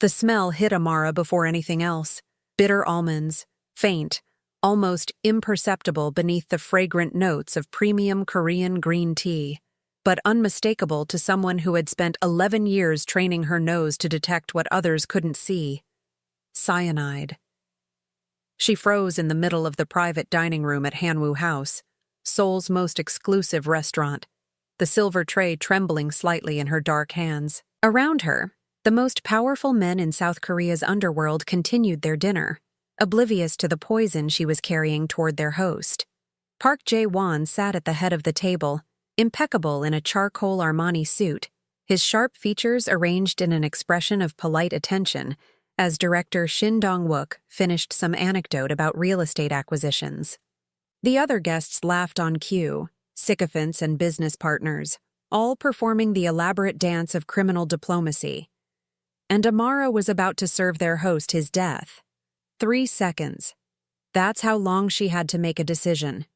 The smell hit Amara before anything else. Bitter almonds, faint, almost imperceptible beneath the fragrant notes of premium Korean green tea, but unmistakable to someone who had spent 11 years training her nose to detect what others couldn't see. Cyanide. She froze in the middle of the private dining room at Hanwoo House, Seoul's most exclusive restaurant, the silver tray trembling slightly in her dark hands. Around her, the most powerful men in South Korea's underworld continued their dinner, oblivious to the poison she was carrying toward their host. Park Jae-won sat at the head of the table, impeccable in a charcoal Armani suit, his sharp features arranged in an expression of polite attention, as director Shin Dong-wook finished some anecdote about real estate acquisitions. The other guests laughed on cue, sycophants and business partners, all performing the elaborate dance of criminal diplomacy. And Amara was about to serve their host his death. 3 seconds. That's how long she had to make a decision.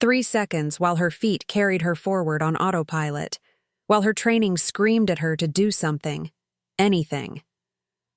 3 seconds while her feet carried her forward on autopilot, while her training screamed at her to do something, anything.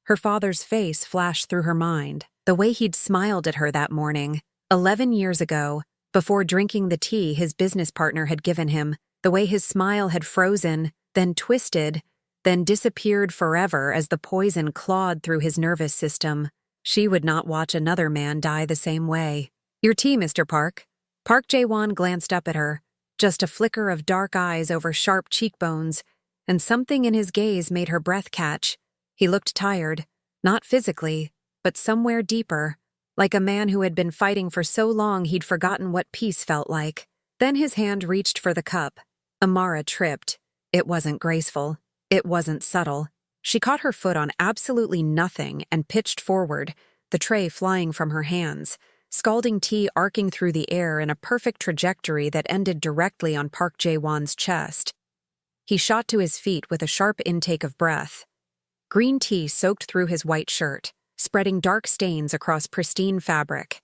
Her father's face flashed through her mind, the way he'd smiled at her that morning, 11 years ago, before drinking the tea his business partner had given him, the way his smile had frozen, then twisted, then disappeared forever as the poison clawed through his nervous system. She would not watch another man die the same way. "Your tea, Mr. Park." Park Jae-won glanced up at her, just a flicker of dark eyes over sharp cheekbones, and something in his gaze made her breath catch. He looked tired, not physically, but somewhere deeper, like a man who had been fighting for so long he'd forgotten what peace felt like. Then his hand reached for the cup. Amara tripped. It wasn't graceful. It wasn't subtle. She caught her foot on absolutely nothing and pitched forward, the tray flying from her hands, scalding tea arcing through the air in a perfect trajectory that ended directly on Park Jae-won's chest. He shot to his feet with a sharp intake of breath. Green tea soaked through his white shirt, spreading dark stains across pristine fabric.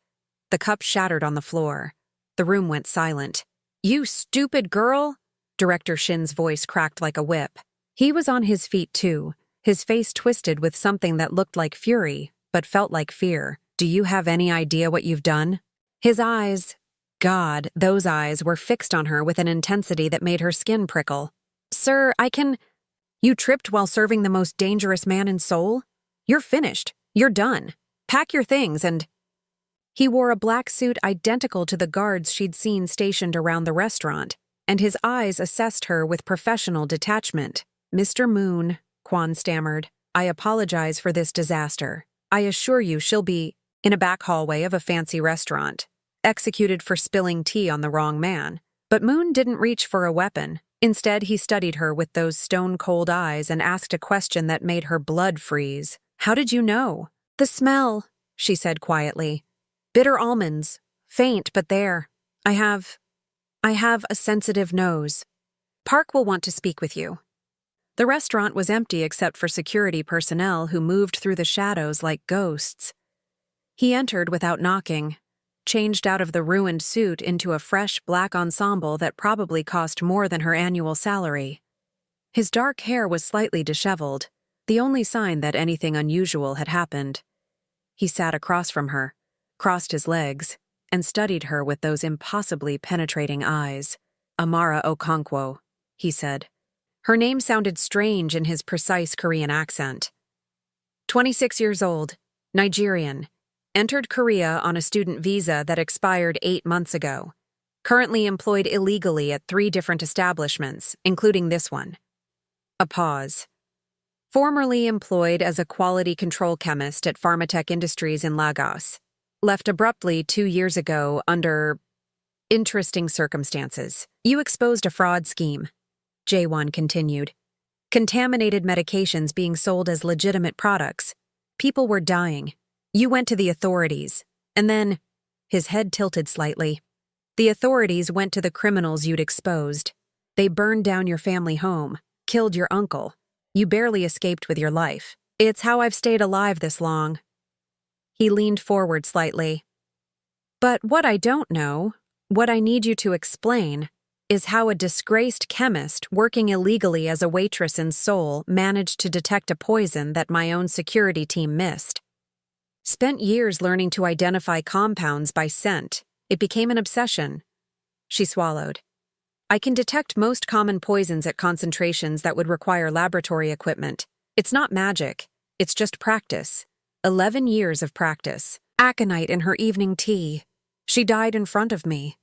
The cup shattered on the floor. The room went silent. "You stupid girl!" Director Shin's voice cracked like a whip. He was on his feet too, his face twisted with something that looked like fury, but felt like fear. "Do you have any idea what you've done?" His eyes, God, those eyes were fixed on her with an intensity that made her skin prickle. "Sir, I can—" "You tripped while serving the most dangerous man in Seoul? You're finished. You're done. Pack your things and—" He wore a black suit identical to the guards she'd seen stationed around the restaurant, and his eyes assessed her with professional detachment. "Mr. Moon," Kwon stammered, "I apologize for this disaster. I assure you she'll be in a back hallway of a fancy restaurant, executed for spilling tea on the wrong man." But Moon didn't reach for a weapon. Instead, he studied her with those stone-cold eyes and asked a question that made her blood freeze. "How did you know?" "The smell," she said quietly. "Bitter almonds. Faint, but there. I have a sensitive nose. Park will want to speak with you." The restaurant was empty except for security personnel who moved through the shadows like ghosts. He entered without knocking, changed out of the ruined suit into a fresh black ensemble that probably cost more than her annual salary. His dark hair was slightly disheveled, the only sign that anything unusual had happened. He sat across from her, crossed his legs, and studied her with those impossibly penetrating eyes. "Amara Okonkwo," he said. Her name sounded strange in his precise Korean accent. 26 years old, Nigerian, entered Korea on a student visa that expired 8 months ago. Currently employed illegally at 3 different establishments, including this one. A pause. Formerly employed as a quality control chemist at Pharmatech Industries in Lagos. Left abruptly 2 years ago under interesting circumstances. "You exposed a fraud scheme," Jae-won continued. "Contaminated medications being sold as legitimate products. People were dying. You went to the authorities, and then—" His head tilted slightly. "The authorities went to the criminals you'd exposed. They burned down your family home, killed your uncle. You barely escaped with your life. It's how I've stayed alive this long." He leaned forward slightly. "But what I don't know, what I need you to explain, is how a disgraced chemist working illegally as a waitress in Seoul managed to detect a poison that my own security team missed. Spent years learning to identify compounds by scent. It became an obsession. She swallowed. I can detect most common poisons at concentrations that would require laboratory equipment. It's not magic. It's just practice. 11 years of practice. Aconite in her evening tea. She died in front of me.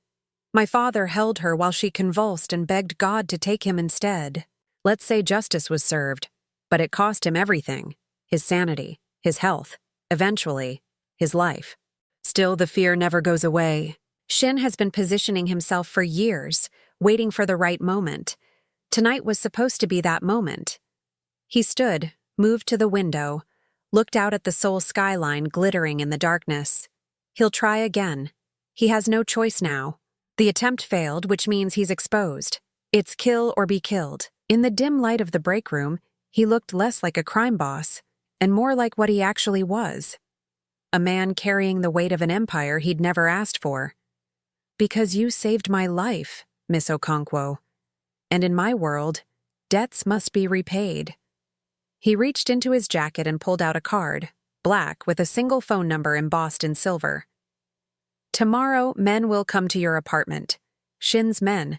My father held her while she convulsed and begged God to take him instead. Let's say justice was served, but it cost him everything. His sanity, his health, eventually, his life. Still, the fear never goes away. Shin has been positioning himself for years, waiting for the right moment. Tonight was supposed to be that moment. He stood, moved to the window, looked out at the Seoul skyline glittering in the darkness. He'll try again. He has no choice now. The attempt failed, which means he's exposed. It's kill or be killed. In the dim light of the break room, he looked less like a crime boss, and more like what he actually was. A man carrying the weight of an empire he'd never asked for. Because you saved my life, Miss Okonkwo. And in my world, debts must be repaid. He reached into his jacket and pulled out a card, black with a single phone number embossed in silver. Tomorrow, men will come to your apartment. Shin's men.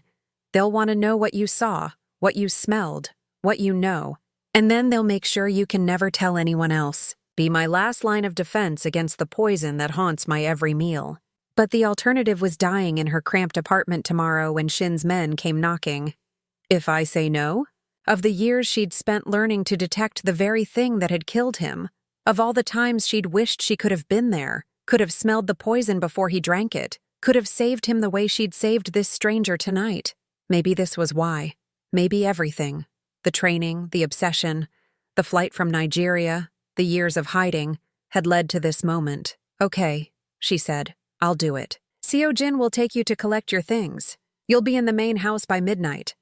They'll want to know what you saw, what you smelled, what you know. And then they'll make sure you can never tell anyone else. Be my last line of defense against the poison that haunts my every meal. But the alternative was dying in her cramped apartment tomorrow when Shin's men came knocking. If I say no? Of the years she'd spent learning to detect the very thing that had killed him. Of all the times she'd wished she could have been there, could have smelled the poison before he drank it, could have saved him the way she'd saved this stranger tonight. Maybe this was why. Maybe everything. The training, the obsession, the flight from Nigeria, the years of hiding, had led to this moment. Okay, she said. I'll do it. Seo-jin will take you to collect your things. You'll be in the main house by midnight.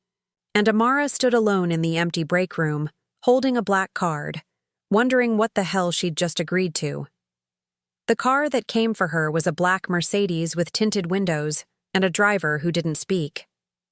And Amara stood alone in the empty break room, holding a black card, wondering what the hell she'd just agreed to. The car that came for her was a black Mercedes with tinted windows and a driver who didn't speak.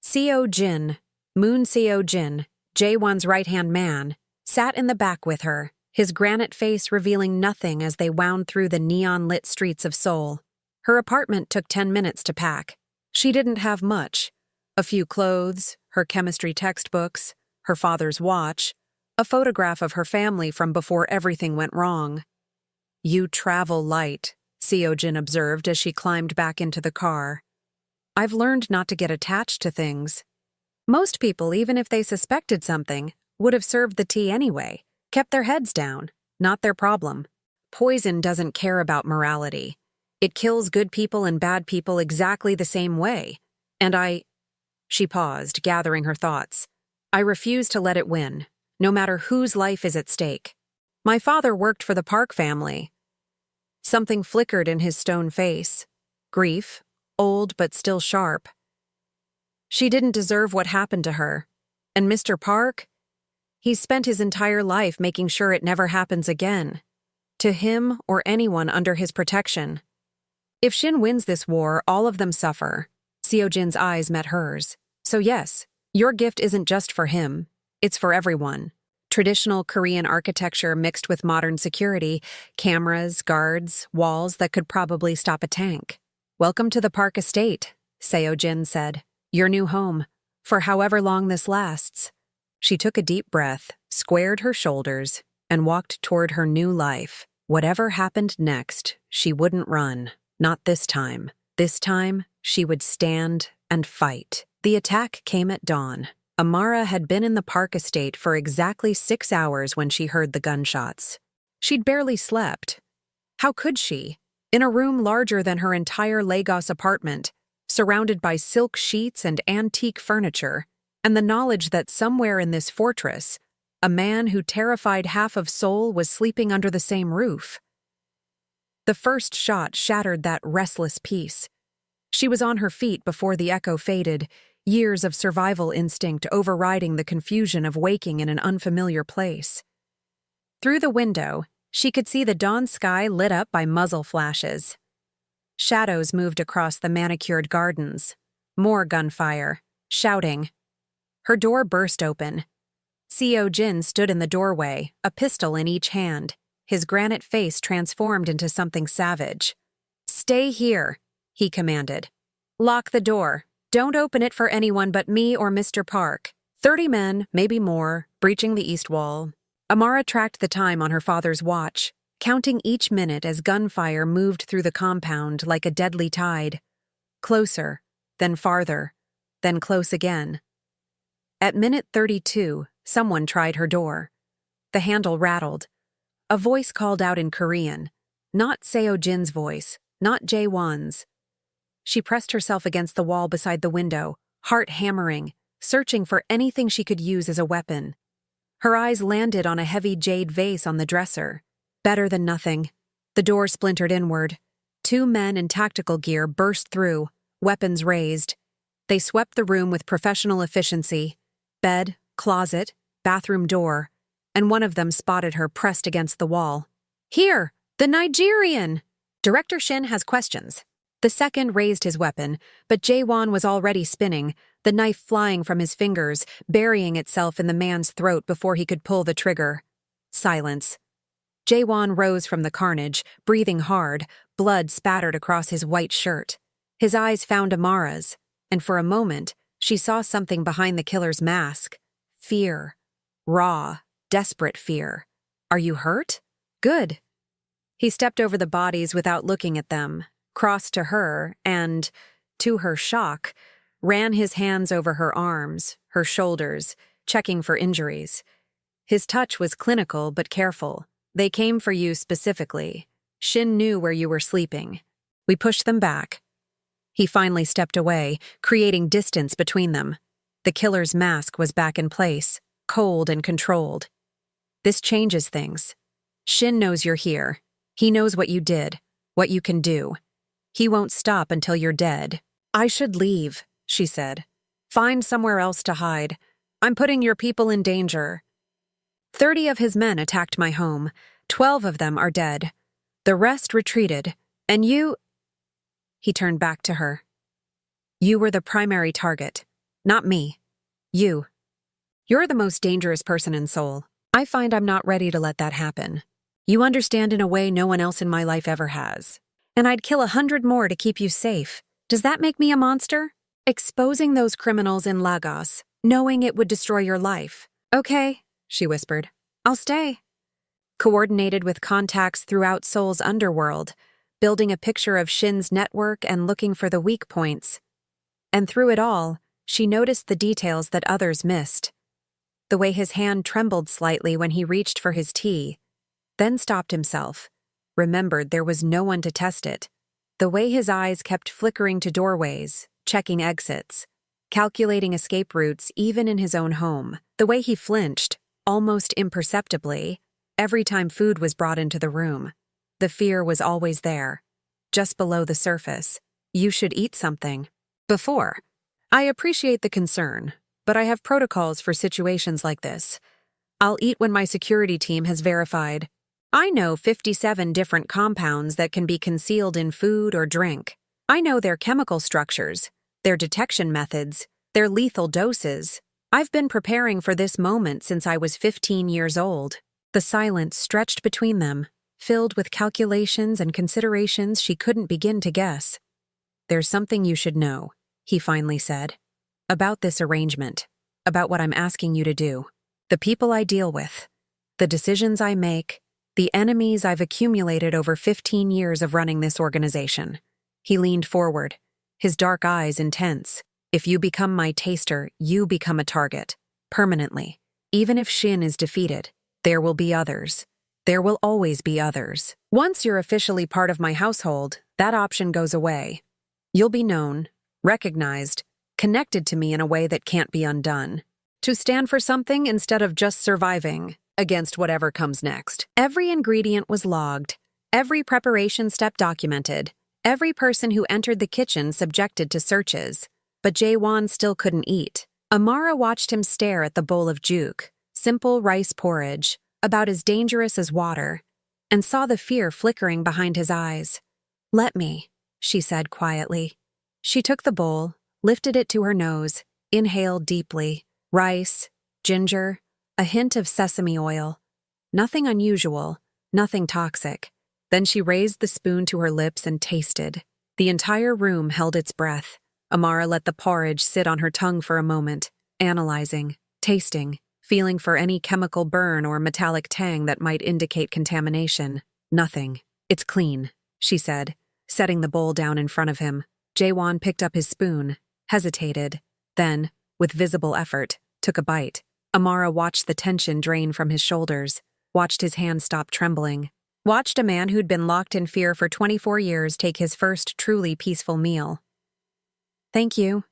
Seo-jin, Moon Seo-jin, Jae-won's right-hand man, sat in the back with her, his granite face revealing nothing as they wound through the neon-lit streets of Seoul. Her apartment took 10 minutes to pack. She didn't have much. A few clothes, her chemistry textbooks, her father's watch, a photograph of her family from before everything went wrong. You travel light, Seo-jin observed as she climbed back into the car. I've learned not to get attached to things. Most people, even if they suspected something, would have served the tea anyway, kept their heads down, not their problem. Poison doesn't care about morality. It kills good people and bad people exactly the same way. And She paused, gathering her thoughts. I refuse to let it win, no matter whose life is at stake. My father worked for the Park family. Something flickered in his stone face. Grief, old but still sharp. She didn't deserve what happened to her. And Mr. Park? He's spent his entire life making sure it never happens again. To him or anyone under his protection. If Shin wins this war, all of them suffer. Seo-jin's eyes met hers. So yes, your gift isn't just for him. It's for everyone. Traditional Korean architecture mixed with modern security, cameras, guards, walls that could probably stop a tank. Welcome to the Park estate, Seo-jin said. Your new home, for however long this lasts. She took a deep breath, squared her shoulders, and walked toward her new life. Whatever happened next, she wouldn't run. Not this time. This time, she would stand and fight. The attack came at dawn. Amara had been in the Park estate for exactly 6 hours when she heard the gunshots. She'd barely slept. How could she? In a room larger than her entire Lagos apartment, surrounded by silk sheets and antique furniture, and the knowledge that somewhere in this fortress, a man who terrified half of Seoul was sleeping under the same roof. The first shot shattered that restless peace. She was on her feet before the echo faded, years of survival instinct overriding the confusion of waking in an unfamiliar place. Through the window, she could see the dawn sky lit up by muzzle flashes. Shadows moved across the manicured gardens. More gunfire. shouting. Her door burst open. Seo-jin stood in the doorway, a pistol in each hand, his granite face transformed into something savage. "Stay here," he commanded. "Lock the door. Don't open it for anyone but me or Mr. Park." 30 men, maybe more, breaching the east wall. Amara tracked the time on her father's watch, counting each minute as gunfire moved through the compound like a deadly tide. Closer, then farther, then close again. At minute 32, someone tried her door. The handle rattled. A voice called out in Korean, not Seo-jin's voice, not Jae-won's. She pressed herself against the wall beside the window, heart hammering, searching for anything she could use as a weapon. Her eyes landed on a heavy jade vase on the dresser. Better than nothing. The door splintered inward. 2 men in tactical gear burst through, weapons raised. They swept the room with professional efficiency. Bed, closet, bathroom door, and one of them spotted her pressed against the wall. "Here, the Nigerian!" "Director Shin has questions." The second raised his weapon, but Jae-won was already spinning, the knife flying from his fingers, burying itself in the man's throat before he could pull the trigger. Silence. Jae-won rose from the carnage, breathing hard, blood spattered across his white shirt. His eyes found Amara's, and for a moment, she saw something behind the killer's mask. Fear. Raw, desperate fear. "Are you hurt?" "Good." He stepped over the bodies without looking at them, crossed to her, and, to her shock, ran his hands over her arms, her shoulders, checking for injuries. His touch was clinical but careful. "They came for you specifically. Shin knew where you were sleeping. We pushed them back." He finally stepped away, creating distance between them. The killer's mask was back in place, cold and controlled. "This changes things. Shin knows you're here. He knows what you did, what you can do. He won't stop until you're dead." "I should leave," she said. "Find somewhere else to hide. I'm putting your people in danger." 30 of his men attacked my home. 12 of them are dead. The rest retreated, and you— He turned back to her. "You were the primary target. Not me. You. You're the most dangerous person in Seoul. I find I'm not ready to let that happen. You understand in a way no one else in my life ever has. And I'd kill 100 more to keep you safe. Does that make me a monster? Exposing those criminals in Lagos, knowing it would destroy your life." "Okay," she whispered. "I'll stay." Coordinated with contacts throughout Seoul's underworld, building a picture of Shin's network and looking for the weak points. And through it all, she noticed the details that others missed. The way his hand trembled slightly when he reached for his tea, then stopped himself, remembered there was no one to test it. The way his eyes kept flickering to doorways, checking exits, calculating escape routes even in his own home. The way he flinched, almost imperceptibly, every time food was brought into the room. The fear was always there, just below the surface. "You should eat something." "Before. I appreciate the concern, but I have protocols for situations like this. I'll eat when my security team has verified. I know 57 different compounds that can be concealed in food or drink. I know their chemical structures, their detection methods, their lethal doses. I've been preparing for this moment since I was 15 years old." The silence stretched between them, filled with calculations and considerations she couldn't begin to guess. "There's something you should know," he finally said. "About this arrangement, about what I'm asking you to do. The people I deal with, the decisions I make, the enemies I've accumulated over 15 years of running this organization." He leaned forward, his dark eyes intense. "If you become my taster, you become a target. Permanently. Even if Shin is defeated, there will be others. There will always be others. Once you're officially part of my household, that option goes away. You'll be known, recognized, connected to me in a way that can't be undone. To stand for something instead of just surviving against whatever comes next." Every ingredient was logged, every preparation step documented, every person who entered the kitchen subjected to searches. But Jae-won still couldn't eat. Amara watched him stare at the bowl of juk, simple rice porridge, about as dangerous as water, and saw the fear flickering behind his eyes. "Let me," she said quietly. She took the bowl, lifted it to her nose, Inhaled deeply. Rice, ginger, a hint of sesame oil. Nothing unusual, nothing toxic. Then she raised the spoon to her lips and tasted. The entire room held its breath. Amara let the porridge sit on her tongue for a moment, analyzing, tasting, feeling for any chemical burn or metallic tang that might indicate contamination. Nothing. It's clean, she said, setting the bowl down in front of him. Jae-won picked up his spoon, hesitated, then, with visible effort, took a bite. Amara watched the tension drain from his shoulders, watched his hand stop trembling, watched a man who'd been locked in fear for 24 years take his first truly peaceful meal. "Thank you,"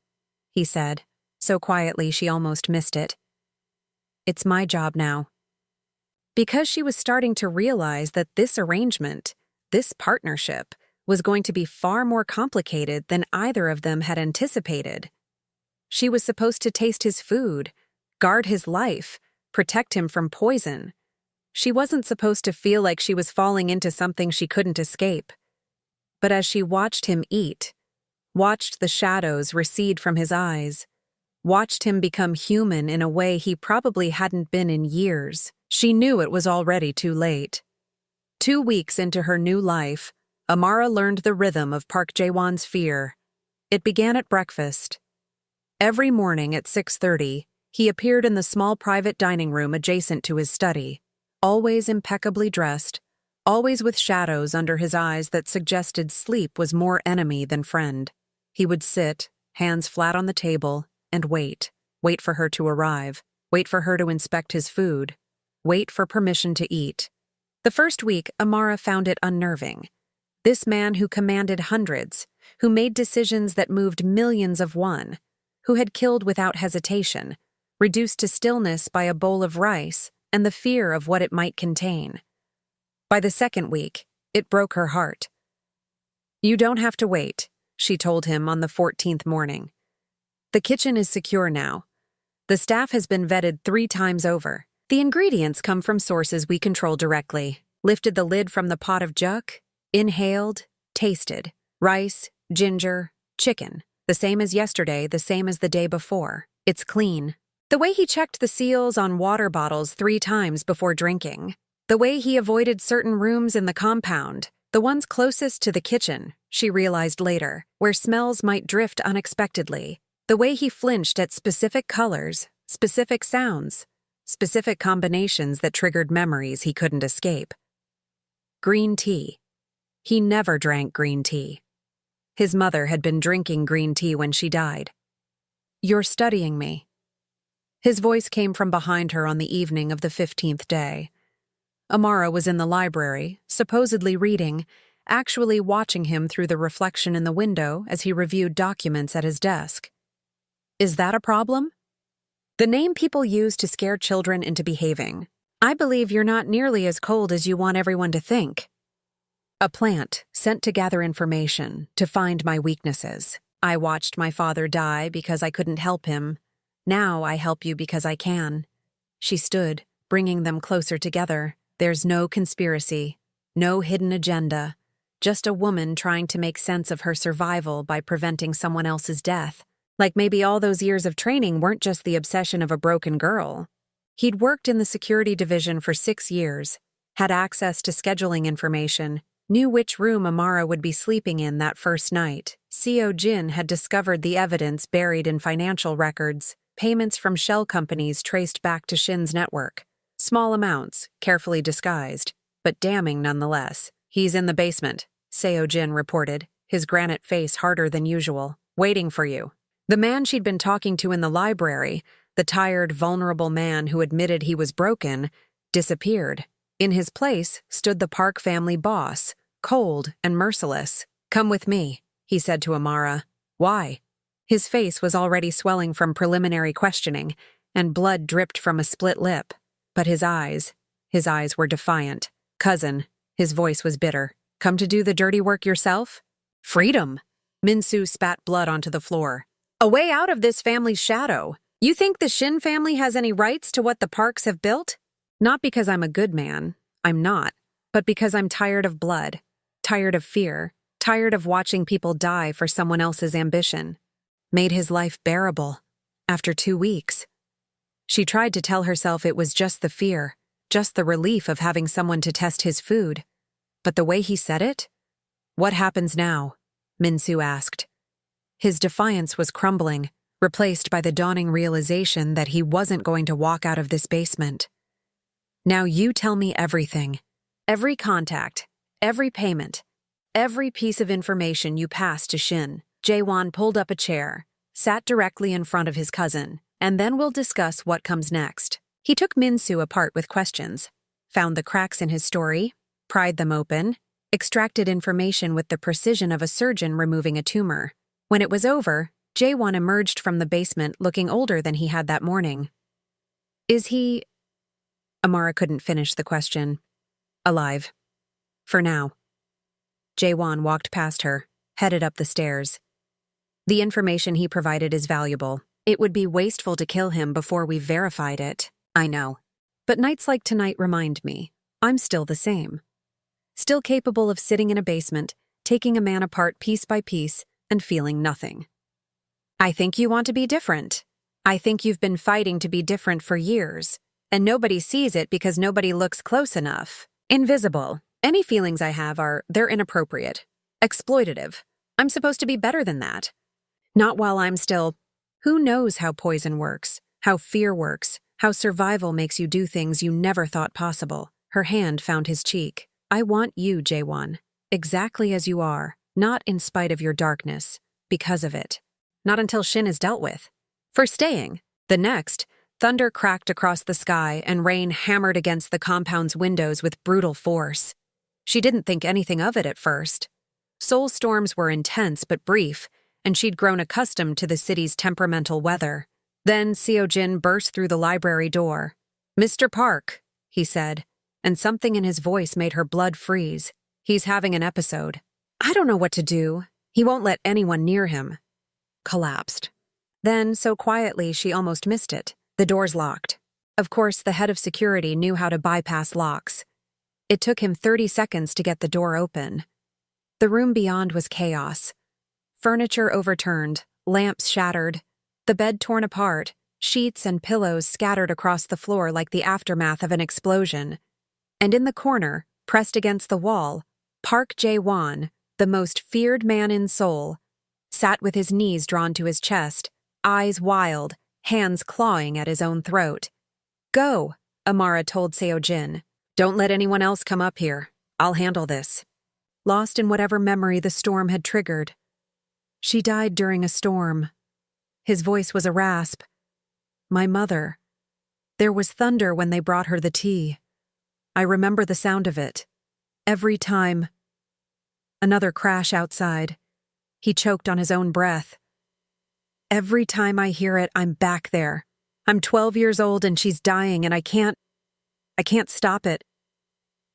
he said, so quietly she almost missed it. "It's my job now." Because she was starting to realize that this arrangement, this partnership, was going to be far more complicated than either of them had anticipated. She was supposed to taste his food, guard his life, protect him from poison. She wasn't supposed to feel like she was falling into something she couldn't escape. But as she watched him eat, watched the shadows recede from his eyes, watched him become human in a way he probably hadn't been in years, she knew it was already too late. 2 weeks into her new life, Amara learned the rhythm of Park Jae-won's fear. It began at breakfast. Every morning at 6:30, he appeared in the small private dining room adjacent to his study, always impeccably dressed, always with shadows under his eyes that suggested sleep was more enemy than friend. He would sit, hands flat on the table, and wait for her to arrive, wait for her to inspect his food, wait for permission to eat. The first week, Amara found it unnerving. This man who commanded hundreds, who made decisions that moved millions of one, who had killed without hesitation, reduced to stillness by a bowl of rice and the fear of what it might contain. By the second week, it broke her heart. "You don't have to wait," she told him on the 14th morning. "The kitchen is secure now. The staff has been vetted 3 times over. The ingredients come from sources we control directly." Lifted the lid from the pot of juk, inhaled, tasted. Rice, ginger, chicken. The same as yesterday, the same as the day before. It's clean. The way he checked the seals on water bottles 3 times before drinking. The way he avoided certain rooms in the compound, the ones closest to the kitchen, she realized later, where smells might drift unexpectedly. The way he flinched at specific colors, specific sounds, specific combinations that triggered memories he couldn't escape. Green tea. He never drank green tea. His mother had been drinking green tea when she died. "You're studying me." His voice came from behind her on the evening of the 15th day. Amara was in the library, supposedly reading, actually watching him through the reflection in the window as he reviewed documents at his desk. "Is that a problem?" "The name people use to scare children into behaving. I believe you're not nearly as cold as you want everyone to think." "A plant sent to gather information, to find my weaknesses. I watched my father die because I couldn't help him. Now I help you because I can." She stood, bringing them closer together. There's no conspiracy, no hidden agenda, just a woman trying to make sense of her survival by preventing someone else's death. Like maybe all those years of training weren't just the obsession of a broken girl. He'd worked in the security division for 6 years, had access to scheduling information, knew which room Amara would be sleeping in that first night. Seo Jin had discovered the evidence buried in financial records, payments from shell companies traced back to Shin's network. Small amounts, carefully disguised, but damning nonetheless. "He's in the basement," Seo Jin reported, his granite face harder than usual, "waiting for you." The man she'd been talking to in the library, the tired, vulnerable man who admitted he was broken, disappeared. In his place stood the Park family boss, cold and merciless. "Come with me," he said to Amara. "Why?" His face was already swelling from preliminary questioning, and blood dripped from a split lip. But his eyes were defiant. "Cousin," his voice was bitter. "Come to do the dirty work yourself?" "Freedom!" Minsu spat blood onto the floor. "A way out of this family's shadow. You think the Shin family has any rights to what the Parks have built?" "Not because I'm a good man. I'm not. But because I'm tired of blood, tired of fear, tired of watching people die for someone else's ambition." Made his life bearable. After 2 weeks. She tried to tell herself it was just the fear, just the relief of having someone to test his food. But the way he said it? "What happens now?" Min-soo asked. His defiance was crumbling, replaced by the dawning realization that he wasn't going to walk out of this basement. "Now you tell me everything. Every contact, every payment, every piece of information you passed to Shin." Jae-won pulled up a chair, sat directly in front of his cousin, "and then we'll discuss what comes next." He took Min-soo apart with questions, found the cracks in his story, pried them open, extracted information with the precision of a surgeon removing a tumor. When it was over, Jae-won emerged from the basement looking older than he had that morning. "Is he—" Amara couldn't finish the question. "Alive. For now." Jae-won walked past her, headed up the stairs. "The information he provided is valuable. It would be wasteful to kill him before we've verified it. I know. But nights like tonight remind me, I'm still the same. Still capable of sitting in a basement, taking a man apart piece by piece, and feeling nothing. I think you want to be different. I think you've been fighting to be different for years, and nobody sees it because nobody looks close enough. Invisible. Any feelings I have they're inappropriate. Exploitative. I'm supposed to be better than that. Not while I'm still... Who knows how poison works, how fear works, how survival makes you do things you never thought possible." Her hand found his cheek. "I want you, Jae-won, exactly as you are, not in spite of your darkness, because of it. Not until Shin is dealt with. For staying." The next, thunder cracked across the sky and rain hammered against the compound's windows with brutal force. She didn't think anything of it at first. Seoul storms were intense but brief, and she'd grown accustomed to the city's temperamental weather. Then Seo-jin burst through the library door. "Mr. Park," he said, and something in his voice made her blood freeze. "He's having an episode. I don't know what to do. He won't let anyone near him." Collapsed. Then, so quietly she almost missed it, the doors locked. Of course, the head of security knew how to bypass locks. It took him 30 seconds to get the door open. The room beyond was chaos. Furniture overturned, lamps shattered, the bed torn apart, sheets and pillows scattered across the floor like the aftermath of an explosion. And in the corner, pressed against the wall, Park Jae-won, the most feared man in Seoul, sat with his knees drawn to his chest, eyes wild, hands clawing at his own throat. "Go," Amara told Seo-jin. "Don't let anyone else come up here. I'll handle this." Lost in whatever memory the storm had triggered. "She died during a storm." His voice was a rasp. "My mother. There was thunder when they brought her the tea. I remember the sound of it. Every time." Another crash outside. He choked on his own breath. "Every time I hear it, I'm back there. I'm 12 years old and she's dying and I can't stop it."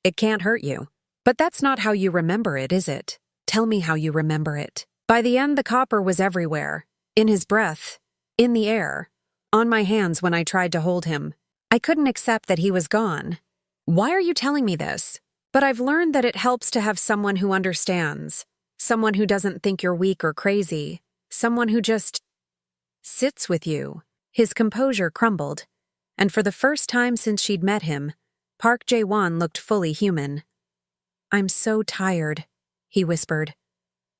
"It can't hurt you. But that's not how you remember it, is it? Tell me how you remember it." By the end, the copper was everywhere. In his breath. In the air. On my hands when I tried to hold him. I couldn't accept that he was gone. "Why are you telling me this?" "But I've learned that it helps to have someone who understands. Someone who doesn't think you're weak or crazy. Someone who just sits with you." His composure crumbled. And for the first time since she'd met him, Park Jae-won looked fully human. "I'm so tired," he whispered.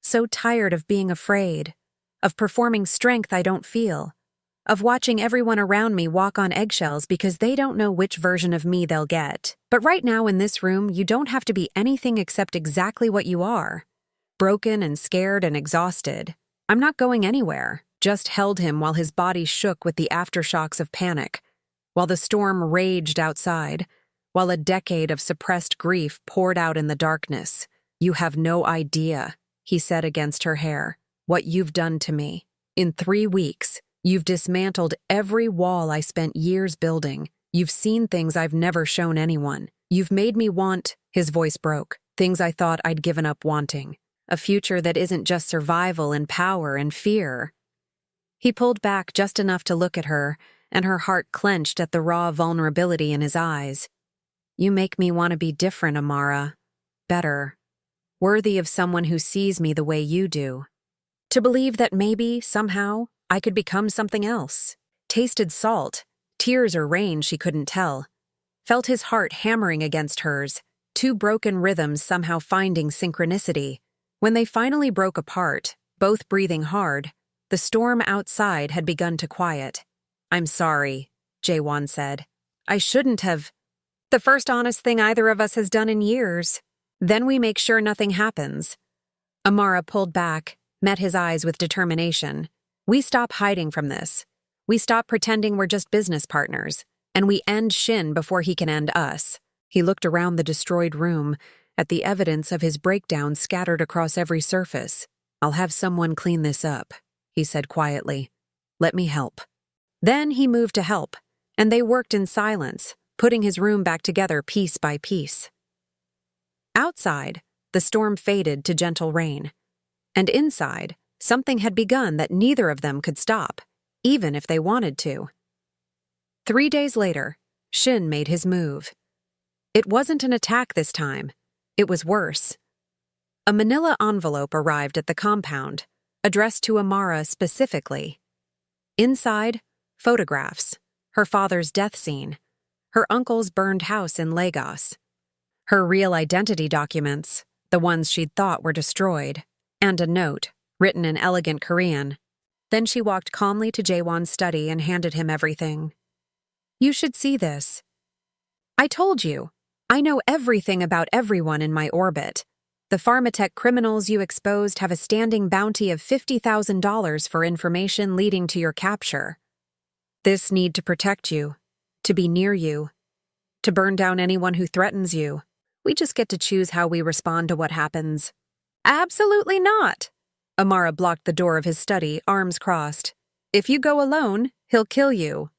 "So tired of being afraid, of performing strength I don't feel, of watching everyone around me walk on eggshells because they don't know which version of me they'll get. But right now in this room, you don't have to be anything except exactly what you are. Broken and scared and exhausted. I'm not going anywhere." Just held him while his body shook with the aftershocks of panic, while the storm raged outside, while a decade of suppressed grief poured out in the darkness. "You have no idea," he said against her hair, "what you've done to me. In 3 weeks, you've dismantled every wall I spent years building. You've seen things I've never shown anyone. You've made me want," his voice broke, "things I thought I'd given up wanting. A future that isn't just survival and power and fear." He pulled back just enough to look at her, and her heart clenched at the raw vulnerability in his eyes. "You make me want to be different, Amara. Better. Worthy of someone who sees me the way you do. To believe that maybe, somehow, I could become something else. tasted salt, tears or rain she couldn't tell. Felt his heart hammering against hers, two broken rhythms somehow finding synchronicity. When they finally broke apart, both breathing hard, the storm outside had begun to quiet. "I'm sorry," Jae-won said. "I shouldn't have. The first honest thing either of us has done in years. Then we make sure nothing happens." Amara pulled back, met his eyes with determination. "We stop hiding from this. We stop pretending we're just business partners, and we end Shin before he can end us." He looked around the destroyed room, at the evidence of his breakdown scattered across every surface. "I'll have someone clean this up," he said quietly. "Let me help." Then he moved to help, and they worked in silence, putting his room back together piece by piece. Outside, the storm faded to gentle rain. And inside, something had begun that neither of them could stop, even if they wanted to. 3 days later, Shin made his move. It wasn't an attack this time. It was worse. A manila envelope arrived at the compound, addressed to Amara specifically. Inside, photographs, her father's death scene, her uncle's burned house in Lagos, her real identity documents, the ones she'd thought were destroyed, and a note, written in elegant Korean. Then she walked calmly to Jae-won's study and handed him everything. "You should see this. I told you, I know everything about everyone in my orbit. The Pharmatech criminals you exposed have a standing bounty of $50,000 for information leading to your capture. This need to protect you, to be near you, to burn down anyone who threatens you. We just get to choose how we respond to what happens." "Absolutely not!" Amara blocked the door of his study, arms crossed. "If you go alone, he'll kill you."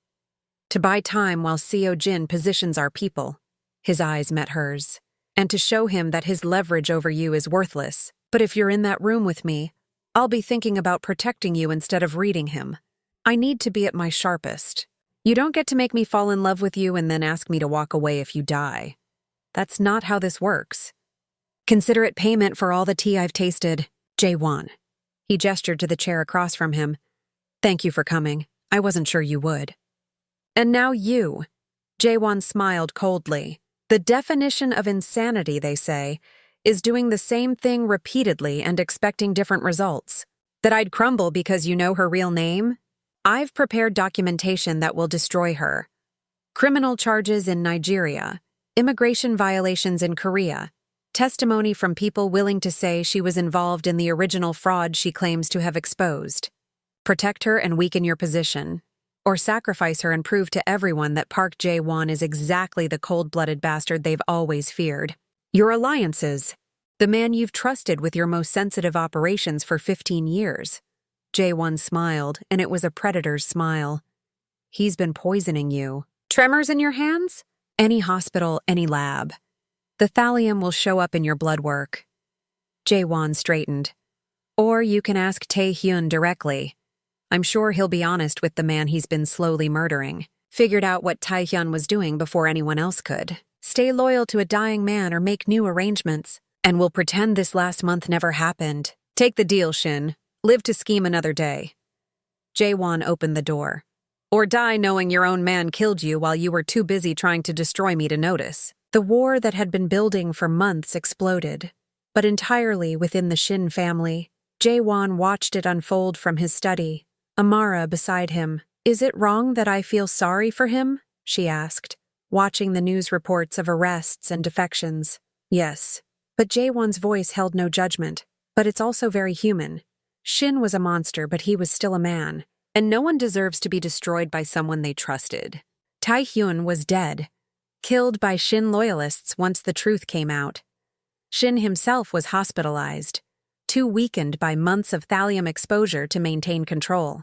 "To buy time while Seo Jin positions our people." His eyes met hers. "And to show him that his leverage over you is worthless. But if you're in that room with me, I'll be thinking about protecting you instead of reading him. I need to be at my sharpest. You don't get to make me fall in love with you and then ask me to walk away if you die. That's not how this works. Consider it payment for all the tea I've tasted. Jae-won." He gestured to the chair across from him. "Thank you for coming. I wasn't sure you would." "And now you." Jae-won smiled coldly. "The definition of insanity, they say, is doing the same thing repeatedly and expecting different results. That I'd crumble because you know her real name? I've prepared documentation that will destroy her. Criminal charges in Nigeria, immigration violations in Korea, testimony from people willing to say she was involved in the original fraud she claims to have exposed. Protect her and weaken your position, or sacrifice her and prove to everyone that Park Jae-won is exactly the cold-blooded bastard they've always feared. Your alliances, the man you've trusted with your most sensitive operations for 15 years. Jae-won smiled, and it was a predator's smile. He's been poisoning you. Tremors in your hands? Any hospital, any lab. The thallium will show up in your blood work. Jae-won straightened. Or you can ask Tae-hyun directly. I'm sure he'll be honest with the man he's been slowly murdering. Figured out what Tae-hyun was doing before anyone else could. Stay loyal to a dying man or make new arrangements, and we'll pretend this last month never happened. Take the deal, Shin. Live to scheme another day. Jae-won opened the door. Or die knowing your own man killed you while you were too busy trying to destroy me to notice. The war that had been building for months exploded, but entirely within the Shin family. Jae-won watched it unfold from his study. Amara beside him. Is it wrong that I feel sorry for him? She asked, watching the news reports of arrests and defections. Yes. But Jae-won's voice held no judgment. But it's also very human. Shin was a monster, but he was still a man. And no one deserves to be destroyed by someone they trusted. Tae-hyun was dead, killed by Shin loyalists once the truth came out. Shin himself was hospitalized, too weakened by months of thallium exposure to maintain control.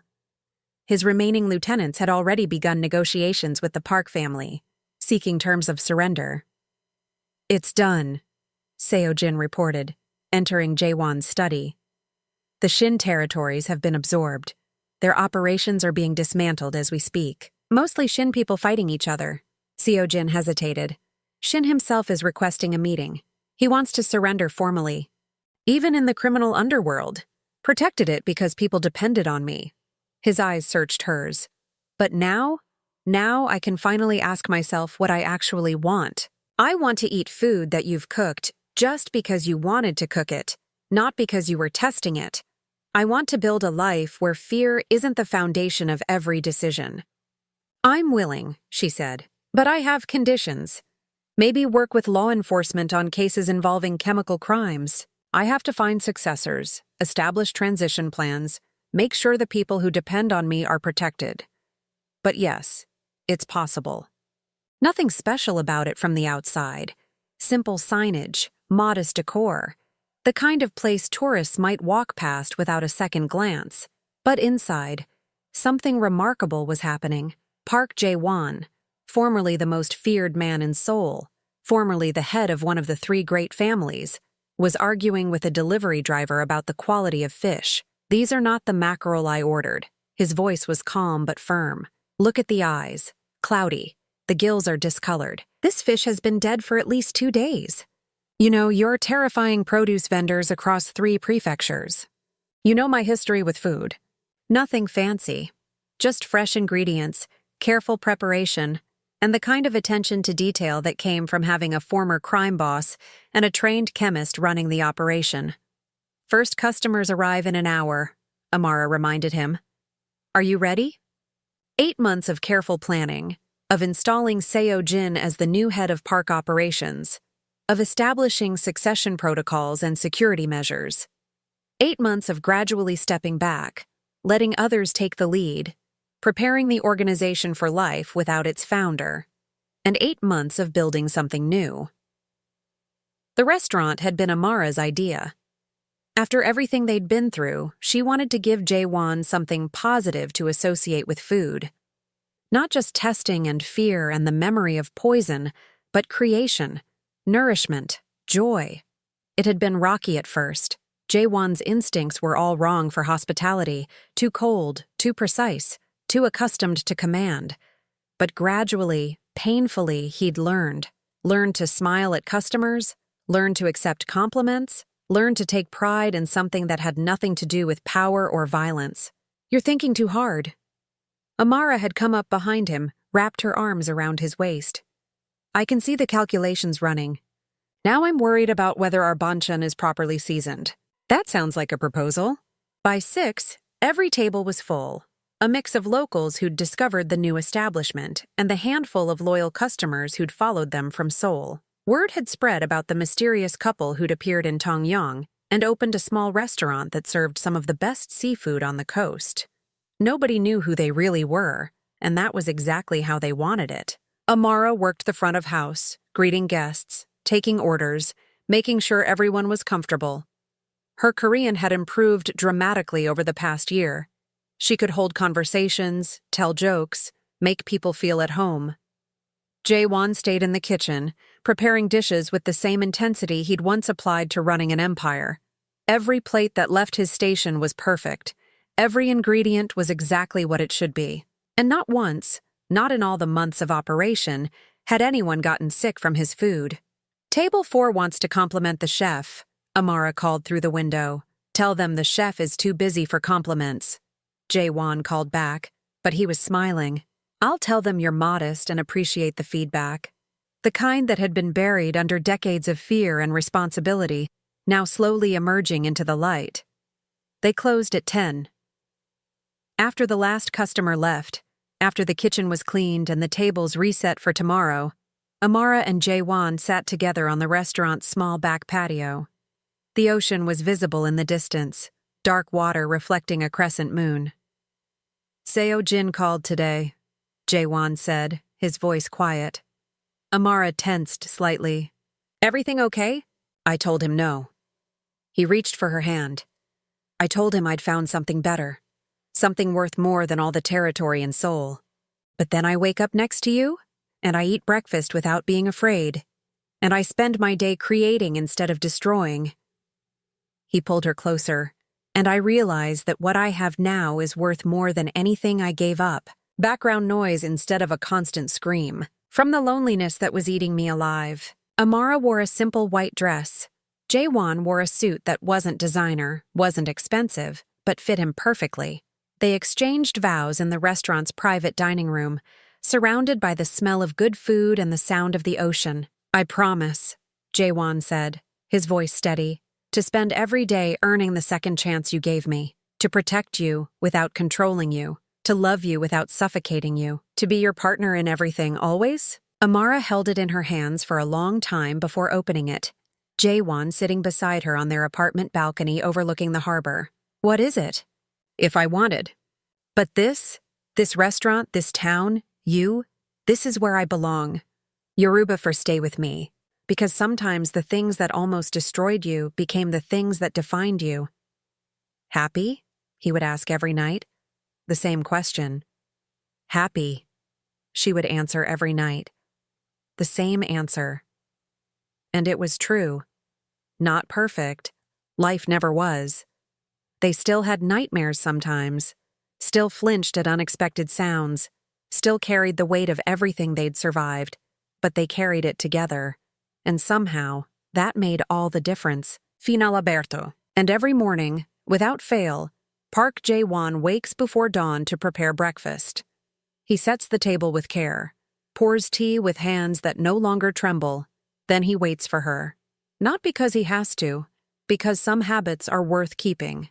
His remaining lieutenants had already begun negotiations with the Park family, seeking terms of surrender. It's done, Seo Jin reported, entering Jae-won's study. The Shin territories have been absorbed. Their operations are being dismantled as we speak. Mostly Shin people fighting each other. Seo Jin hesitated. Shin himself is requesting a meeting. He wants to surrender formally. Even in the criminal underworld. Protected it because people depended on me. His eyes searched hers. But now I can finally ask myself what I actually want. I want to eat food that you've cooked just because you wanted to cook it, not because you were testing it. I want to build a life where fear isn't the foundation of every decision. I'm willing, she said, but I have conditions. Maybe work with law enforcement on cases involving chemical crimes. I have to find successors, establish transition plans, make sure the people who depend on me are protected. But yes, it's possible. Nothing special about it from the outside. Simple signage, modest decor. The kind of place tourists might walk past without a second glance. But inside, something remarkable was happening. Park Jae-won, formerly the most feared man in Seoul, formerly the head of one of the 3 great families, was arguing with a delivery driver about the quality of fish. These are not the mackerel I ordered. His voice was calm but firm. Look at the eyes. Cloudy. The gills are discolored. This fish has been dead for at least 2 days. You know, you're terrifying produce vendors across 3 prefectures. You know my history with food. Nothing fancy. Just fresh ingredients, careful preparation, and the kind of attention to detail that came from having a former crime boss and a trained chemist running the operation. First customers arrive in an hour, Amara reminded him. Are you ready? 8 months of careful planning, of installing Seo Jin as the new head of park operations, of establishing succession protocols and security measures. 8 months of gradually stepping back, letting others take the lead, preparing the organization for life without its founder, and 8 months of building something new. The restaurant had been Amara's idea. After everything they'd been through, she wanted to give Jae-won something positive to associate with food. Not just testing and fear and the memory of poison, but creation, nourishment, joy. It had been rocky at first. Jae-won's instincts were all wrong for hospitality, too cold, too precise, too accustomed to command. But gradually, painfully, he'd learned to smile at customers, learned to accept compliments, learned to take pride in something that had nothing to do with power or violence. You're thinking too hard. Amara had come up behind him, wrapped her arms around his waist. I can see the calculations running. Now I'm worried about whether our banchan is properly seasoned. That sounds like a proposal. By 6, every table was full. A mix of locals who'd discovered the new establishment and the handful of loyal customers who'd followed them from Seoul. Word had spread about the mysterious couple who'd appeared in Tongyang and opened a small restaurant that served some of the best seafood on the coast. Nobody knew who they really were, and that was exactly how they wanted it. Amara worked the front of house, greeting guests, taking orders, making sure everyone was comfortable. Her Korean had improved dramatically over the past year. She could hold conversations, tell jokes, make people feel at home. Jae-won stayed in the kitchen, preparing dishes with the same intensity he'd once applied to running an empire. Every plate that left his station was perfect. Every ingredient was exactly what it should be. And not once, not in all the months of operation, had anyone gotten sick from his food. Table 4 wants to compliment the chef, Amara called through the window. Tell them the chef is too busy for compliments. Jae-won called back, but he was smiling. I'll tell them you're modest and appreciate the feedback. The kind that had been buried under decades of fear and responsibility, now slowly emerging into the light. They closed at 10. After the last customer left, after the kitchen was cleaned and the tables reset for tomorrow, Amara and Jae-won sat together on the restaurant's small back patio. The ocean was visible in the distance, dark water reflecting a crescent moon. Seo Jin called today, Jae-won said, his voice quiet. Amara tensed slightly. Everything okay? I told him no. He reached for her hand. I told him I'd found something better, something worth more than all the territory in Seoul. But then I wake up next to you, and I eat breakfast without being afraid, and I spend my day creating instead of destroying. He pulled her closer, and I realize that what I have now is worth more than anything I gave up. Background noise instead of a constant scream. From the loneliness that was eating me alive. Amara wore a simple white dress. Jae-won wore a suit that wasn't designer, wasn't expensive, but fit him perfectly. They exchanged vows in the restaurant's private dining room, surrounded by the smell of good food and the sound of the ocean. "I promise," Jae-won said, his voice steady, "to spend every day earning the second chance you gave me, to protect you without controlling you, to love you without suffocating you, to be your partner in everything always." Amara held it in her hands for a long time before opening it, Jae-won sitting beside her on their apartment balcony overlooking the harbor. "What is it?" "If I wanted. But this restaurant, this town, this is where I belong. Yoruba for stay with me. Because sometimes the things that almost destroyed you became the things that defined you." "Happy?" he would ask every night. The same question. "Happy," she would answer every night. The same answer. And it was true. Not perfect. Life never was. They still had nightmares sometimes, still flinched at unexpected sounds, still carried the weight of everything they'd survived, but they carried it together. And somehow, that made all the difference. Final aberto. And every morning, without fail, Park Jae-won wakes before dawn to prepare breakfast. He sets the table with care, pours tea with hands that no longer tremble, then he waits for her. Not because he has to, because some habits are worth keeping.